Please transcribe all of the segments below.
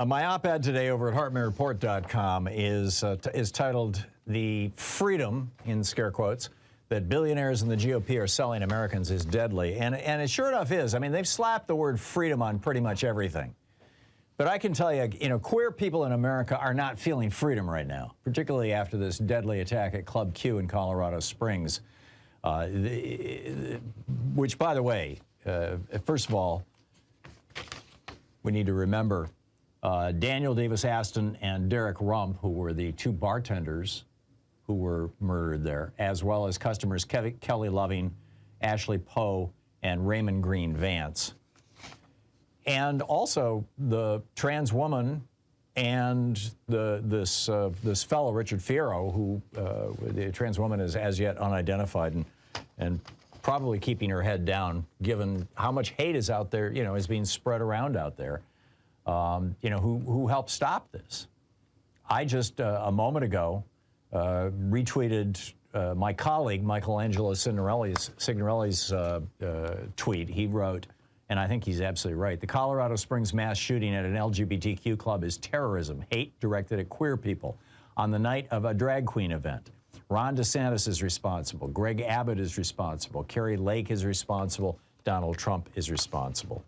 My op-ed today over at HartmanReport.com is titled "The Freedom," in scare quotes, "that billionaires and the GOP are selling Americans is deadly." And it sure enough is. I mean, they've slapped the word freedom on pretty much everything. But I can tell you, queer people in America are not feeling freedom right now, particularly after this deadly attack at Club Q in Colorado Springs, which, by the way, first of all, we need to remember Daniel Davis Aston and Derek Rump, who were the two bartenders who were murdered there, as well as customers Kelly Loving, Ashley Poe, and Raymond Green Vance. And also the trans woman and this fellow, Richard Fierro, who the trans woman is as yet unidentified and probably keeping her head down, given how much hate is out there, is being spread around out there, who helped stop this. I just, a moment ago, retweeted my colleague, Michelangelo Signorelli's tweet. He wrote, and I think he's absolutely right, "The Colorado Springs mass shooting at an LGBTQ club is terrorism, hate directed at queer people on the night of a drag queen event. Ron DeSantis is responsible. Greg Abbott is responsible. Carrie Lake is responsible. Donald Trump is responsible."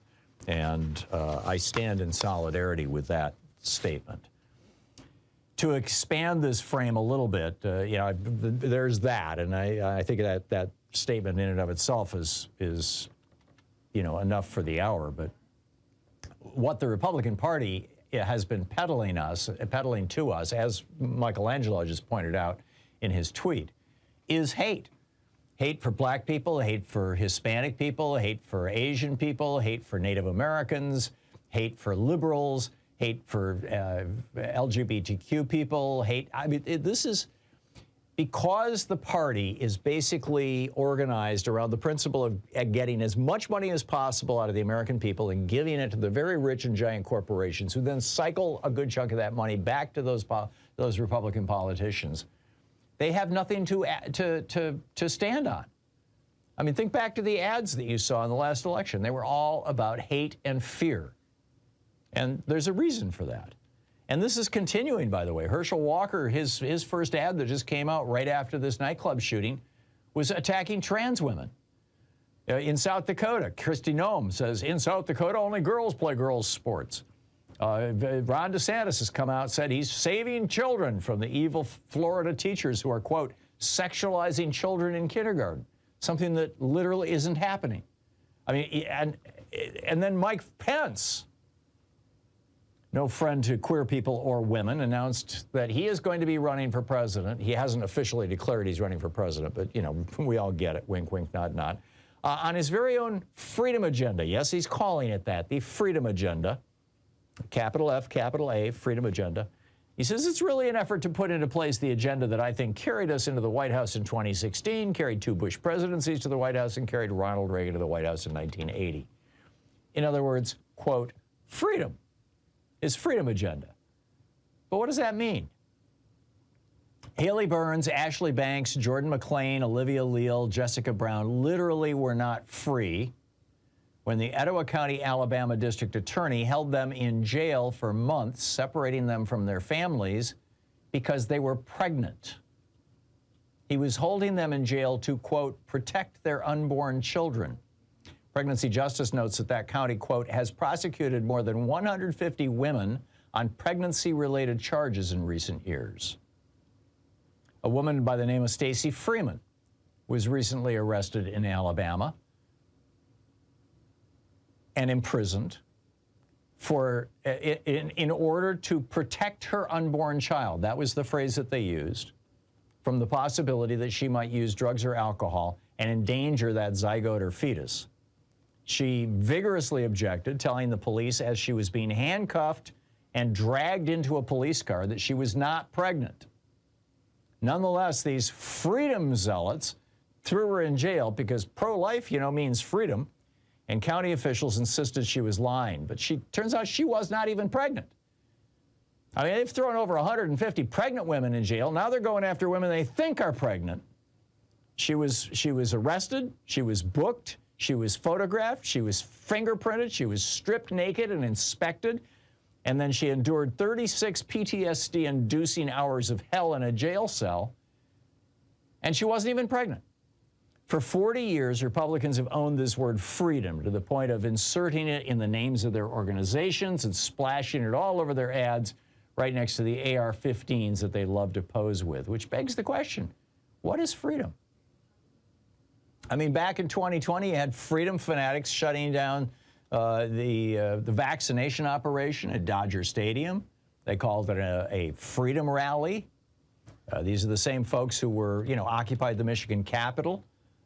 And I stand in solidarity with that statement. To expand this frame a little bit, there's that, and I think that statement in and of itself is enough for the hour. But what the Republican Party has been peddling to us, as Michelangelo just pointed out in his tweet, is hate. Hate for black people, hate for Hispanic people, hate for Asian people, hate for Native Americans, hate for liberals, hate for LGBTQ people, this is because the party is basically organized around the principle of getting as much money as possible out of the American people and giving it to the very rich and giant corporations, who then cycle a good chunk of that money back to those Republican politicians. They have nothing to stand on. I mean, think back to the ads that you saw in the last election. They were all about hate and fear. And there's a reason for that. And this is continuing, by the way. Herschel Walker, his first ad that just came out right after this nightclub shooting was attacking trans women. In South Dakota, Kristi Noem says, "In South Dakota, only girls play girls' sports." Ron DeSantis has come out and said he's saving children from the evil Florida teachers who are, quote, "sexualizing children in kindergarten," something that literally isn't happening. I mean, and then Mike Pence, no friend to queer people or women, announced that he is going to be running for president. He hasn't officially declared he's running for president, but, we all get it. Wink, wink, nod, nod. On his very own freedom agenda. Yes, he's calling it that, the freedom agenda. Capital F, capital A, freedom agenda. He says it's really an effort to put into place the agenda that I think carried us into the White House in 2016, carried 2 Bush presidencies to the White House, and carried Ronald Reagan to the White House in 1980. In other words, quote, freedom. His freedom agenda. But what does that mean? Haley Burns, Ashley Banks, Jordan McClain, Olivia Leal, Jessica Brown literally were not free when the Etowah County, Alabama District Attorney held them in jail for months, separating them from their families because they were pregnant. He was holding them in jail to, quote, "protect their unborn children." Pregnancy Justice notes that county, quote, "has prosecuted more than 150 women on pregnancy-related charges in recent years." A woman by the name of Stacey Freeman was recently arrested in Alabama and imprisoned in order to protect her unborn child. That was the phrase that they used, from the possibility that she might use drugs or alcohol and endanger that zygote or fetus. She vigorously objected, telling the police as she was being handcuffed and dragged into a police car that she was not pregnant. Nonetheless, these freedom zealots threw her in jail because pro-life, means freedom, and county officials insisted she was lying. But turns out she was not even pregnant. I mean, they've thrown over 150 pregnant women in jail. Now they're going after women they think are pregnant. She was arrested, she was booked, she was photographed, she was fingerprinted, she was stripped naked and inspected. And then she endured 36 PTSD-inducing hours of hell in a jail cell, and she wasn't even pregnant. For 40 years, Republicans have owned this word freedom to the point of inserting it in the names of their organizations and splashing it all over their ads right next to the AR-15s that they love to pose with, which begs the question, what is freedom? I mean, back in 2020, you had freedom fanatics shutting down the vaccination operation at Dodger Stadium. They called it a freedom rally. These are the same folks who were, occupied the Michigan Capitol.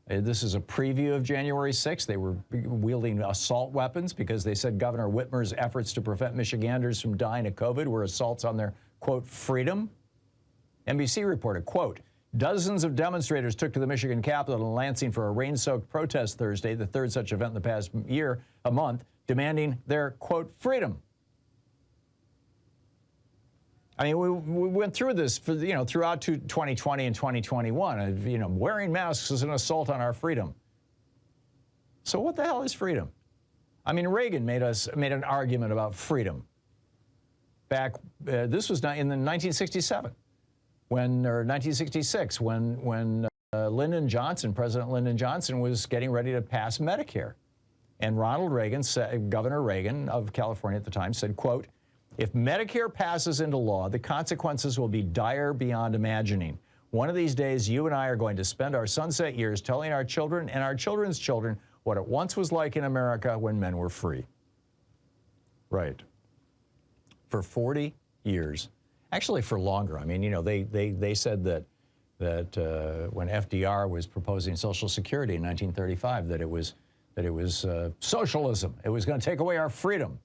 This is a preview of January 6th. They were wielding assault weapons because they said Governor Whitmer's efforts to prevent Michiganders from dying of COVID were assaults on their, quote, freedom. NBC reported, quote, dozens of demonstrators took to the Michigan Capitol in Lansing for a rain-soaked protest Thursday, the third such event in the past month, demanding their, quote, freedom. I mean, we went through this for, throughout 2020 and 2021. Wearing masks is an assault on our freedom. So what the hell is freedom? I mean, Reagan made an argument about freedom. This was in 1967, or 1966, when President Lyndon Johnson was getting ready to pass Medicare. And Ronald Reagan, Governor Reagan of California at the time, said, quote, if Medicare passes into law, the consequences will be dire beyond imagining. One of these days, you and I are going to spend our sunset years telling our children and our children's children what it once was like in America when men were free. Right. For 40 years. Actually, for longer. I mean, they said that when FDR was proposing Social Security in 1935, that it was socialism. It was going to take away our freedom.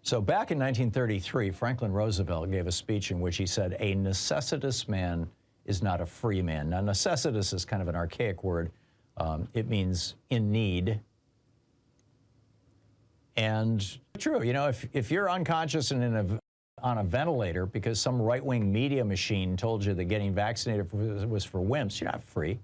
So back in 1933, Franklin Roosevelt gave a speech in which he said, a necessitous man is not a free man. Now, necessitous is kind of an archaic word. It means in need. And true, if you're unconscious and on a ventilator because some right-wing media machine told you that getting vaccinated was for wimps, you're not free.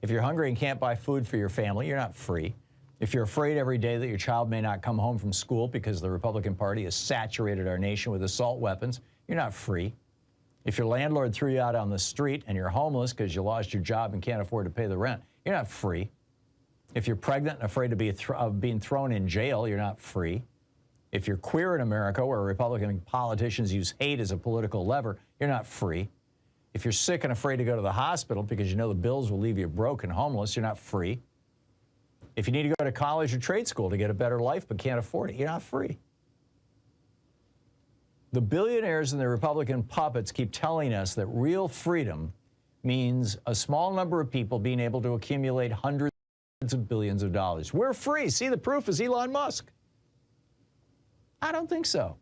If you're hungry and can't buy food for your family, you're not free. If you're afraid every day that your child may not come home from school because the Republican Party has saturated our nation with assault weapons, you're not free. If your landlord threw you out on the street and you're homeless because you lost your job and can't afford to pay the rent, you're not free. If you're pregnant and afraid of being thrown in jail, you're not free. If you're queer in America, where Republican politicians use hate as a political lever, you're not free. If you're sick and afraid to go to the hospital because you know the bills will leave you broke and homeless, you're not free. If you need to go to college or trade school to get a better life but can't afford it, you're not free. The billionaires and the Republican puppets keep telling us that real freedom means a small number of people being able to accumulate hundreds of billions of dollars. We're free. See, the proof is Elon Musk. I don't think so.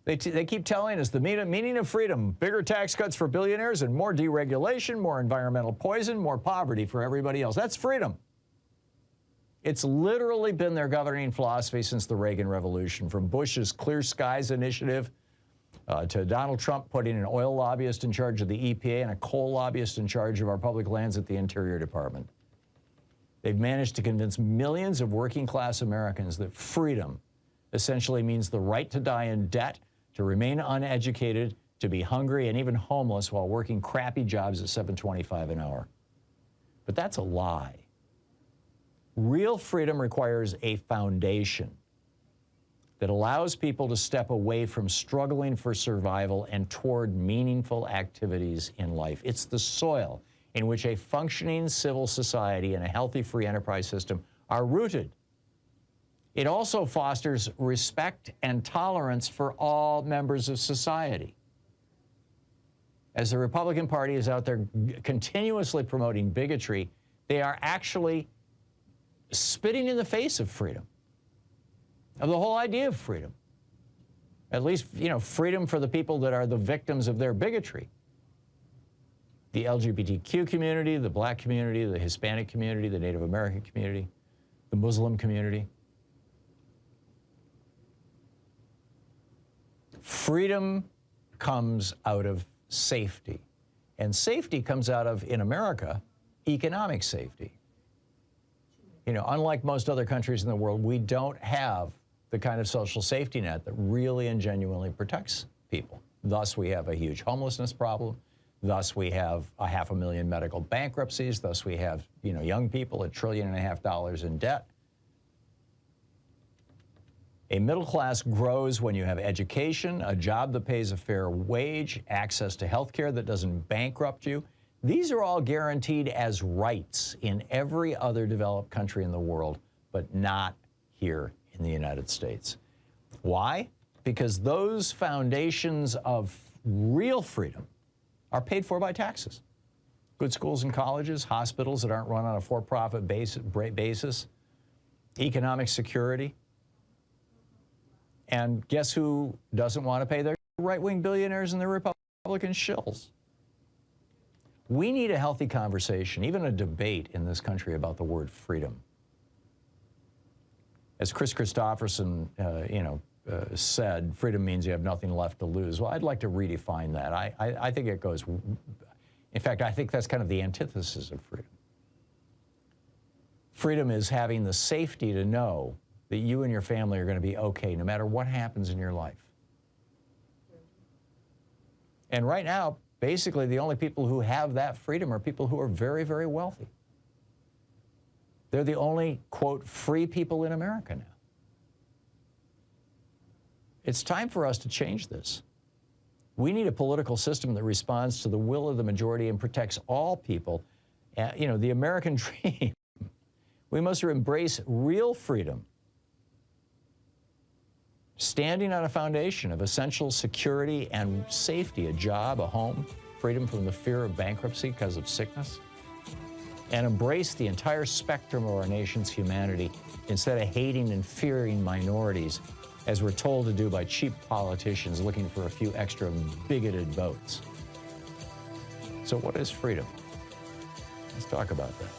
They keep telling us the meaning of freedom, bigger tax cuts for billionaires and more deregulation, more environmental poison, more poverty for everybody else. That's freedom. It's literally been their governing philosophy since the Reagan Revolution, from Bush's Clear Skies Initiative to Donald Trump putting an oil lobbyist in charge of the EPA and a coal lobbyist in charge of our public lands at the Interior Department. They've managed to convince millions of working-class Americans that freedom essentially means the right to die in debt, to remain uneducated, to be hungry and even homeless while working crappy jobs at $7.25 an hour. But that's a lie. Real freedom requires a foundation that allows people to step away from struggling for survival and toward meaningful activities in life. It's the soil in which a functioning civil society and a healthy free enterprise system are rooted. It also fosters respect and tolerance for all members of society. As the Republican Party is out there continuously promoting bigotry, they are actually spitting in the face of freedom, of the whole idea of freedom. At least, freedom for the people that are the victims of their bigotry. The LGBTQ community, the black community, the Hispanic community, the Native American community, the Muslim community. Freedom comes out of safety. And safety comes out of, in America, economic safety. You know, unlike most other countries in the world, we don't have the kind of social safety net that really and genuinely protects people. Thus, we have a huge homelessness problem. Thus, we have 500,000 medical bankruptcies. Thus, we have, you know, young people $1.5 trillion in debt. A middle class grows when you have education, a job that pays a fair wage, access to health care that doesn't bankrupt you. These are all guaranteed as rights in every other developed country in the world, but not here in the United States. Why? Because those foundations of real freedom are paid for by taxes. Good schools and colleges, hospitals that aren't run on a for-profit basis, economic security. And guess who doesn't want to pay their right-wing billionaires and their Republican shills? We need a healthy conversation, even a debate in this country about the word freedom. As Chris Christopherson, said, freedom means you have nothing left to lose. Well, I'd like to redefine that. I think it goes, in fact, I think that's kind of the antithesis of freedom. Freedom is having the safety to know that you and your family are going to be okay no matter what happens in your life. And right now, basically, the only people who have that freedom are people who are very, very wealthy. They're the only, quote, free people in America now. It's time for us to change this. We need a political system that responds to the will of the majority and protects all people. The American dream. We must embrace real freedom, standing on a foundation of essential security and safety, a job, a home, freedom from the fear of bankruptcy because of sickness, and embrace the entire spectrum of our nation's humanity instead of hating and fearing minorities, as we're told to do by cheap politicians looking for a few extra bigoted votes. So what is freedom? Let's talk about that.